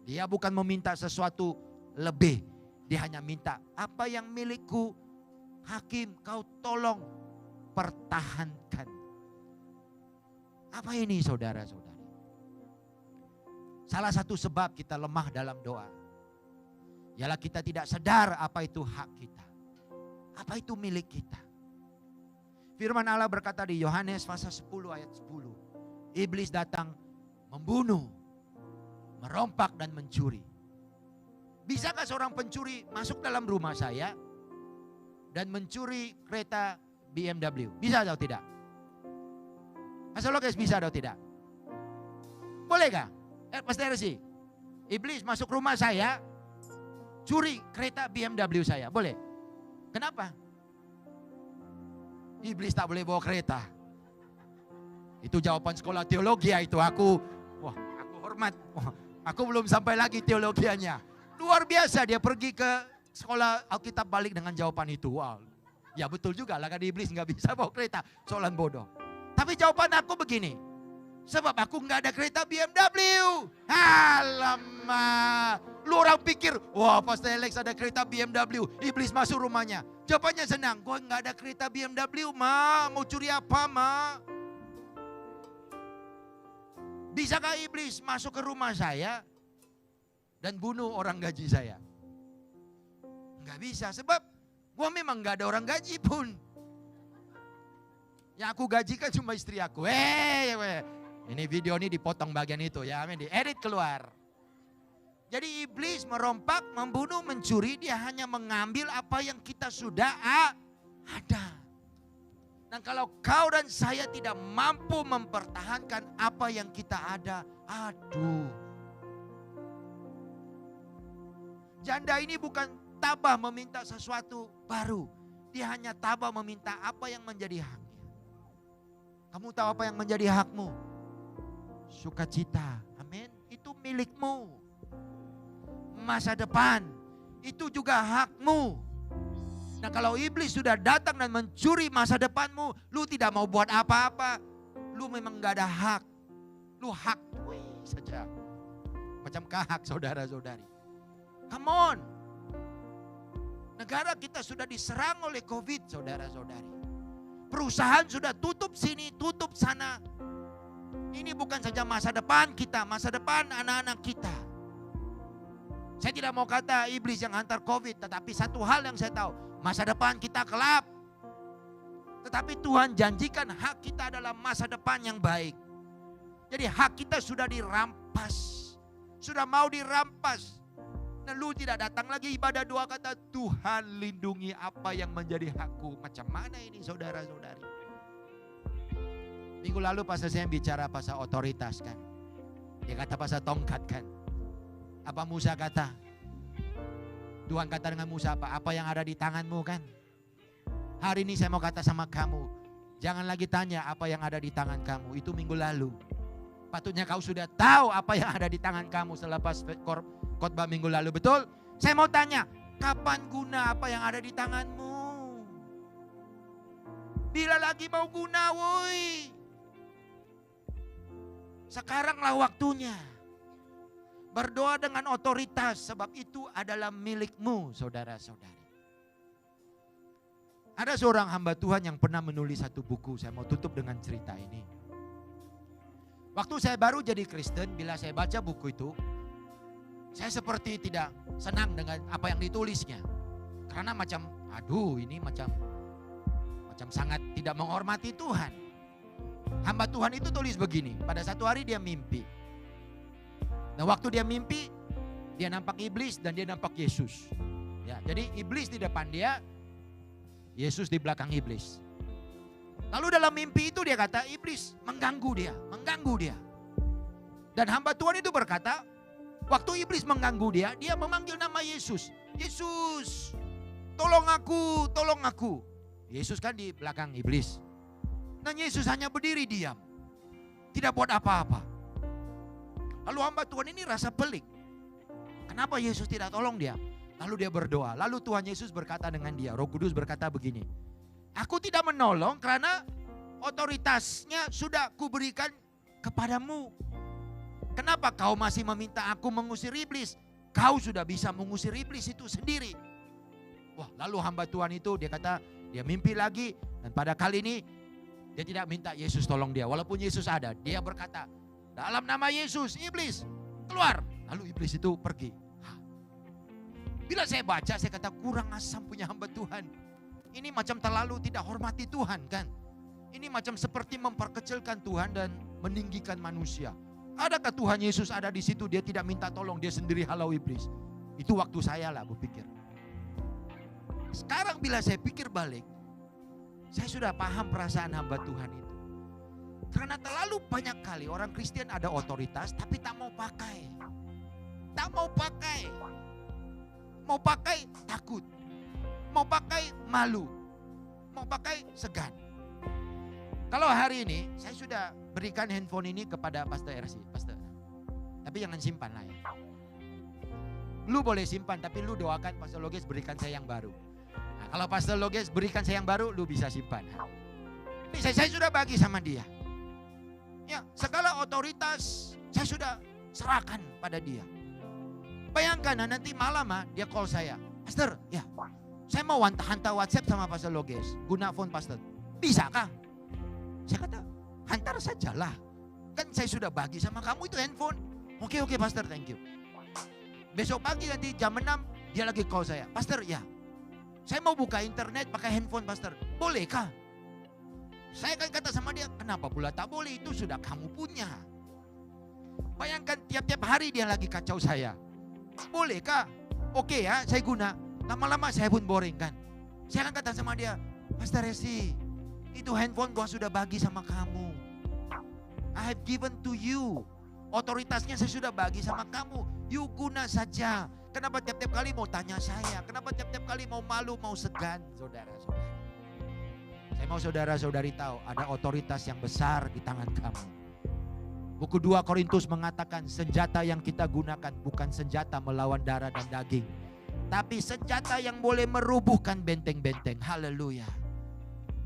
[SPEAKER 1] Dia bukan meminta sesuatu lebih. Dia hanya minta apa yang milikku. Hakim, kau tolong pertahankan. Apa ini saudara-saudari? Salah satu sebab kita lemah dalam doa ialah kita tidak sadar apa itu hak kita. Apa itu milik kita. Firman Allah berkata di Yohanes pasal 10 ayat 10. Iblis datang membunuh, merompak dan mencuri. Bisakah seorang pencuri masuk dalam rumah saya dan mencuri kereta BMW? Bisa atau tidak? Asal lo guys, bisa atau tidak? Boleh gak? Pastor sih. Iblis masuk rumah saya, curi kereta BMW saya. Boleh? Kenapa? Iblis tak boleh bawa kereta. Itu jawaban sekolah teologi itu. Aku hormat. Aku belum sampai lagi teologianya. Luar biasa dia pergi ke sekolah Alkitab balik dengan jawaban itu. Wow. Ya betul juga lah, kan iblis nggak bisa bawa kereta. Soalan bodoh. Tapi jawaban aku begini. Sebab aku nggak ada kereta BMW. Alamak. Lu orang pikir, wah Pastor Alex ada kereta BMW. Iblis masuk rumahnya. Jawabannya senang. Gue nggak ada kereta BMW, ma. Mau curi apa, ma? Bisakah iblis masuk ke rumah saya dan bunuh orang gaji saya? Nggak bisa, sebab gue memang nggak ada orang gaji pun. Yang aku gajikan cuma istri aku. Ini video ini dipotong bagian itu ya, diedit keluar. Jadi iblis merompak, membunuh, mencuri, dia hanya mengambil apa yang kita sudah ada. Dan kalau kau dan saya tidak mampu mempertahankan apa yang kita ada, aduh. Janda ini bukan tabah meminta sesuatu baru. Dia hanya tabah meminta apa yang menjadi haknya. Kamu tahu apa yang menjadi hakmu? sukacita. Amin. Itu milikmu. Masa depan itu juga hakmu. Nah, kalau iblis sudah datang dan mencuri masa depanmu, lu tidak mau buat apa-apa, lu memang gak ada hak. Lu hak saja. Macam kahak saudara-saudari. Come on. Negara kita sudah diserang oleh COVID saudara-saudari. Perusahaan sudah tutup sini, tutup sana. Ini bukan saja masa depan kita, masa depan anak-anak kita. Saya tidak mau kata iblis yang hantar COVID, tetapi satu hal yang saya tahu, masa depan kita gelap. Tetapi Tuhan janjikan hak kita adalah masa depan yang baik. Jadi hak kita sudah dirampas. Sudah mau dirampas. Nah, lu tidak datang lagi ibadah doa kata Tuhan lindungi apa yang menjadi hakku. Macam mana ini saudara-saudari? Minggu lalu pastor saya bicara pasal otoritas kan. Dia kata pasal tongkat kan. Apa Musa kata? Tuhan kata dengan Musa apa? Apa yang ada di tanganmu kan? Hari ini saya mau kata sama kamu. Jangan lagi tanya apa yang ada di tangan kamu. Itu minggu lalu. Patutnya kau sudah tahu apa yang ada di tangan kamu selepas khotbah minggu lalu. Betul? Saya mau tanya. Kapan guna apa yang ada di tanganmu? Bila lagi mau guna woi. Sekaranglah waktunya. Berdoa dengan otoritas sebab itu adalah milikmu saudara-saudari. Ada seorang hamba Tuhan yang pernah menulis satu buku. Saya mau tutup dengan cerita ini. Waktu saya baru jadi Kristen, bila saya baca buku itu, saya seperti tidak senang dengan apa yang ditulisnya. Karena macam, aduh ini macam sangat tidak menghormati Tuhan. Hamba Tuhan itu tulis begini, pada satu hari dia mimpi. Nah waktu dia mimpi, dia nampak iblis dan dia nampak Yesus. Ya, jadi iblis di depan dia, Yesus di belakang iblis. Lalu dalam mimpi itu dia kata iblis mengganggu dia. Dan hamba Tuhan itu berkata, waktu iblis mengganggu dia, dia memanggil nama Yesus. Yesus, tolong aku. Yesus kan di belakang iblis. Dan Yesus hanya berdiri diam. Tidak buat apa-apa. Lalu hamba Tuhan ini rasa pelik. Kenapa Yesus tidak tolong dia? Lalu dia berdoa. Lalu Tuhan Yesus berkata dengan dia. Roh Kudus berkata begini. Aku tidak menolong karena otoritasnya sudah kuberikan kepadamu. Kenapa kau masih meminta aku mengusir iblis? Kau sudah bisa mengusir iblis itu sendiri. Wah, lalu hamba Tuhan itu dia kata dia mimpi lagi. Dan pada kali ini dia tidak minta Yesus tolong dia. Walaupun Yesus ada. Dia berkata, dalam nama Yesus, iblis keluar. Lalu iblis itu pergi. Bila saya baca, saya kata kurang asam punya hamba Tuhan. Ini macam terlalu tidak hormati Tuhan kan. Ini macam seperti memperkecilkan Tuhan dan meninggikan manusia. Adakah Tuhan Yesus ada di situ, dia tidak minta tolong, dia sendiri halau iblis. Itu waktu saya lah berpikir. Sekarang bila saya pikir balik, saya sudah paham perasaan hamba Tuhan itu. Karena terlalu banyak kali orang Kristen ada otoritas tapi tak mau pakai. Tak mau pakai. Mau pakai takut. Mau pakai malu. Mau pakai segan. Kalau hari ini saya sudah berikan handphone ini kepada Pastor RC. Pastor. Tapi jangan simpan lah ya. Lu boleh simpan tapi lu doakan Pastor Loges berikan saya yang baru. Nah, kalau Pastor Loges berikan saya yang baru lu bisa simpan. Ini saya sudah bagi sama dia. Ya, segala otoritas saya sudah serahkan pada dia. Bayangkan nanti malam dia call saya. Pastor, ya saya mau hantar WhatsApp sama Pastor Loges. Guna phone Pastor. Bisa kah? Saya kata, hantar sajalah. Kan saya sudah bagi sama kamu itu handphone. Oke Pastor, thank you. Besok pagi nanti jam 6 dia lagi call saya. Pastor, ya saya mau buka internet pakai handphone Pastor. Boleh kah? Saya kan kata sama dia, kenapa pula tak boleh, itu sudah kamu punya. Bayangkan tiap-tiap hari dia lagi kacau saya. Boleh kah? Oke ya, saya guna. Lama-lama saya pun boring kan. Saya kan kata sama dia, Pastor Resi, itu handphone gua sudah bagi sama kamu. I have given to you. Otoritasnya saya sudah bagi sama kamu. You guna saja. Kenapa tiap-tiap kali mau tanya saya? Kenapa tiap-tiap kali mau malu, mau segan? Saudara-saudara. Saya mau saudara-saudari tahu ada otoritas yang besar di tangan kamu. Buku 2 Korintus mengatakan senjata yang kita gunakan bukan senjata melawan darah dan daging, tapi senjata yang boleh merubuhkan benteng-benteng. Haleluya.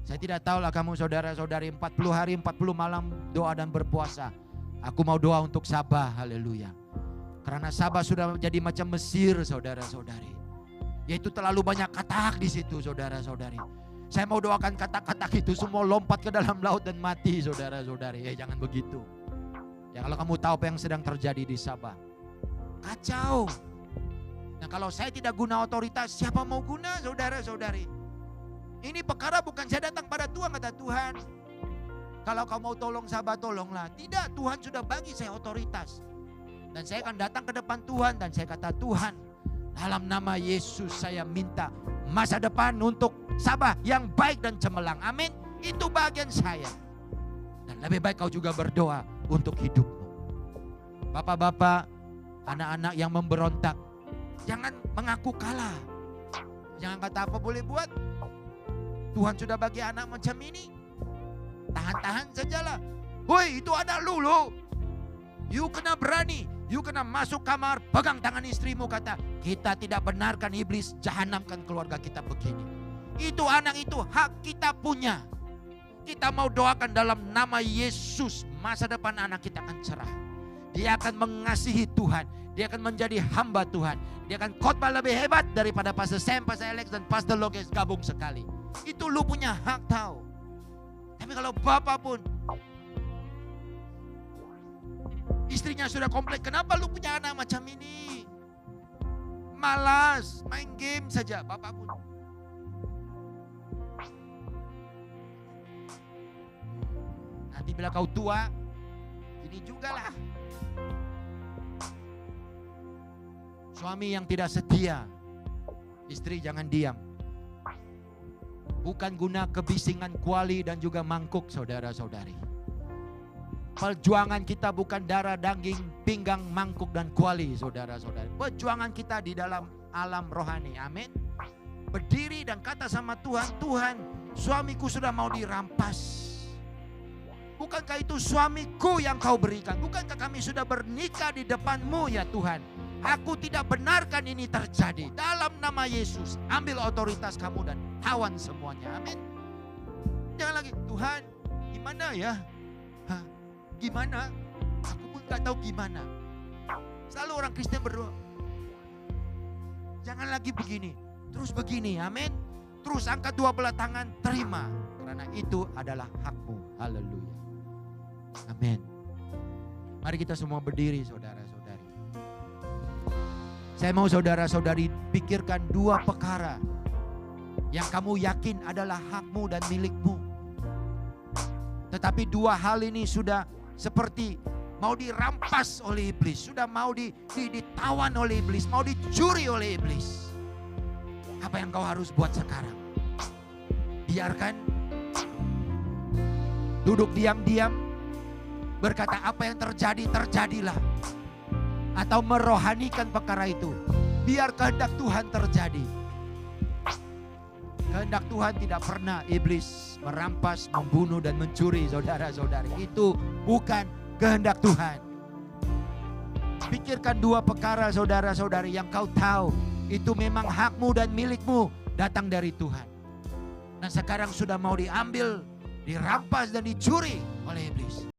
[SPEAKER 1] Saya tidak tahulah kamu saudara-saudari 40 hari 40 malam doa dan berpuasa. Aku mau doa untuk Sabah. Haleluya. Karena Sabah sudah menjadi macam Mesir, saudara-saudari. Yaitu terlalu banyak katak di situ, saudara-saudari. Saya mau doakan katak-katak itu semua lompat ke dalam laut dan mati, saudara-saudari. Jangan begitu. Ya, kalau kamu tahu apa yang sedang terjadi di Sabah, kacau. Nah, kalau saya tidak guna otoritas, siapa mau guna, saudara-saudari? Ini perkara bukan saya datang pada Tuhan, kata Tuhan, kalau kau mau tolong Sabah, tolonglah. Tidak, Tuhan sudah bagi saya otoritas. Dan saya akan datang ke depan Tuhan dan saya kata, Tuhan, dalam nama Yesus saya minta masa depan untuk Sabah yang baik dan cemerlang. Amin. Itu bagian saya. Dan lebih baik kau juga berdoa untuk hidupmu. Bapak-bapak, anak-anak yang memberontak, jangan mengaku kalah. Jangan kata apa boleh buat. Tuhan sudah bagi anak macam ini. Tahan-tahan sajalah. Woi, itu anak lu loh. You kena berani. You kena masuk kamar, pegang tangan istrimu, kata, kita tidak benarkan iblis jahanamkan keluarga kita begini. Itu anak itu hak kita punya. Kita mau doakan dalam nama Yesus, masa depan anak kita akan cerah. Dia akan mengasihi Tuhan. Dia akan menjadi hamba Tuhan. Dia akan khotbah lebih hebat daripada Pastor Sam, Pastor Alex, dan Pastor Loges gabung sekali. Itu lu punya hak tahu. Tapi kalau bapak pun istrinya sudah komplain, kenapa lu punya anak macam ini? Malas, main game saja, bapak pun. Nanti bila kau tua, ini juga lah. Suami yang tidak setia, istri jangan diam. Bukan guna kebisingan kuali dan juga mangkuk, saudara-saudari. Perjuangan kita bukan darah, daging, pinggang, mangkuk, dan kuali, saudara-saudari. Perjuangan kita di dalam alam rohani. Amin. Berdiri dan kata sama Tuhan, Tuhan, suamiku sudah mau dirampas. Bukankah itu suamiku yang kau berikan? Bukankah kami sudah bernikah di depanmu ya Tuhan? Aku tidak benarkan ini terjadi. Dalam nama Yesus, ambil otoritas kamu dan tawan semuanya. Amin. Jangan lagi, Tuhan, gimana ya? Gimana? Aku pun gak tahu gimana. Selalu orang Kristen berdoa, jangan lagi begini, terus begini. Amin. Terus angkat dua belah tangan, terima. Karena itu adalah hakmu. Haleluya. Amin. Mari kita semua berdiri, saudara-saudari. Saya mau saudara-saudari pikirkan dua perkara yang kamu yakin adalah hakmu dan milikmu. Tetapi dua hal ini sudah seperti mau dirampas oleh iblis. Sudah mau ditawan oleh iblis. Mau dicuri oleh iblis. Apa yang kau harus buat sekarang? Biarkan. Duduk diam-diam. Berkata apa yang terjadi, terjadilah. Atau merohanikan perkara itu. Biar kehendak Tuhan terjadi. Kehendak Tuhan tidak pernah iblis merampas, membunuh, dan mencuri, saudara-saudari. Itu bukan kehendak Tuhan. Pikirkan dua perkara, saudara-saudari, yang kau tahu itu memang hakmu dan milikmu, datang dari Tuhan. Dan sekarang sudah mau diambil, dirampas, dan dicuri oleh iblis.